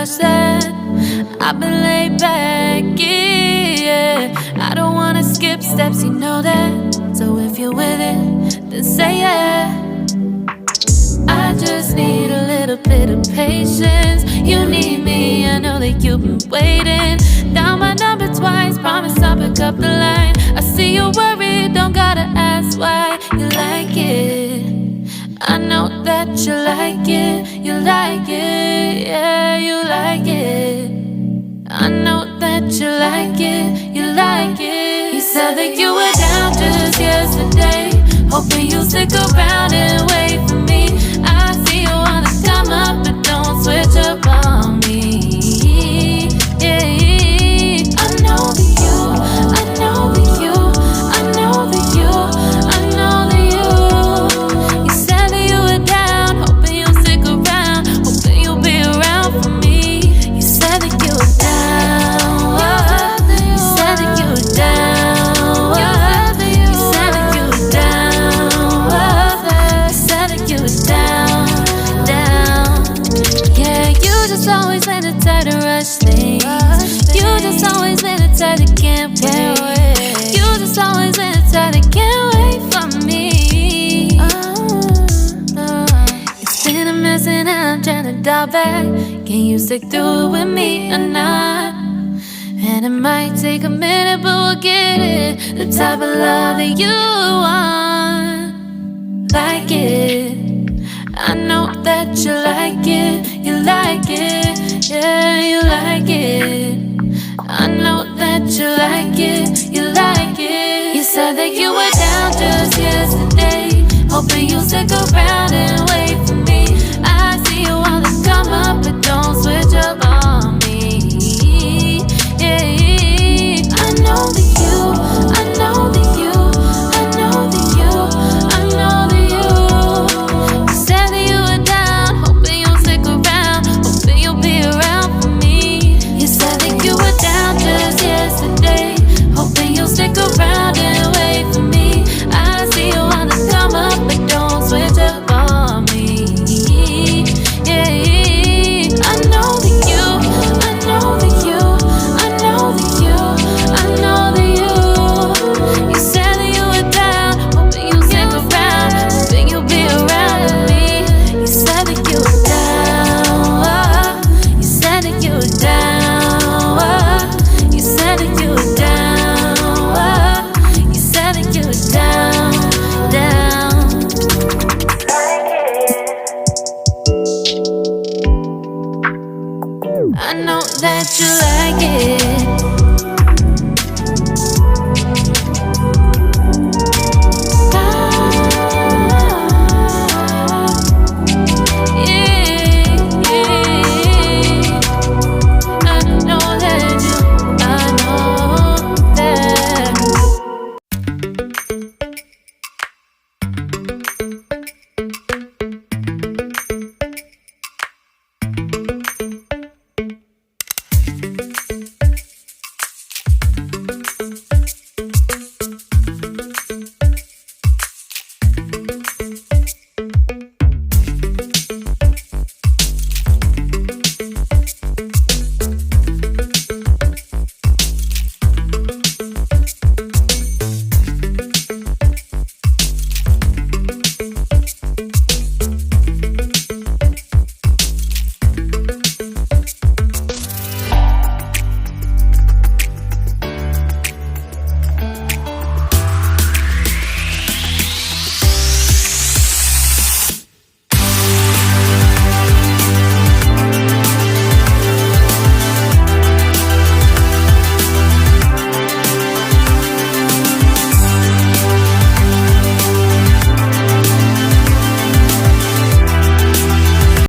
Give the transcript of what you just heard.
rush that. I've been laid back, yeah. I don't wanna skip steps, you know that. So if you're with it, then say yeah. I just need a little bit of patience. You need me, I know that you've been waiting. Down my number twice, promise I'll pick up the line. I see you worried, don't gotta ask why. You like it, I know that you like it. You like it, yeah, you like it. I know that you like it, you like it. You said that you were down just yesterday, hoping you'll stick around and wait for me. I see you wanna come up, but don't switch up on me. Yeah, I know that you, I know that you, I know that you, I know that you. You said that you were down, hoping you'll stick around, hoping you'll be around for me. You said that you were down, you said that you were down, you said that you were down, you said that you were down, down. Yeah, you just always been the type to rush things. You just always been the type that can't wait. You just always been the type that can't wait for me. It's been a mess and I'm trying to dial back. Can you stick through it with me or not? And it might take a minute, but we'll get it. The type of love that you want, like it. I know that you like it, you like it, yeah, you like it. I know that you like it, you like it. You said that you were down just yesterday, hoping you'll stick around and wait for me. I see you wanna come up, but don't switch up on me. Yeah, I know that you, I know that you, I know that you, I know that you. You said that you were down, hoping you'll stick around, hoping you'll be around for me. You said that you were down just yesterday, hoping you'll stick around and wait for me. I see you wanna come up, but don't switch up on me. Yeah, I know that you, I know that you, I know that you, I know that you. You said that you were down, hoping you'll stick around, hoping you'll be around with me. You said that you were down, you said that you were down, you said that you were down, you said that you were down, down. I know that you like it.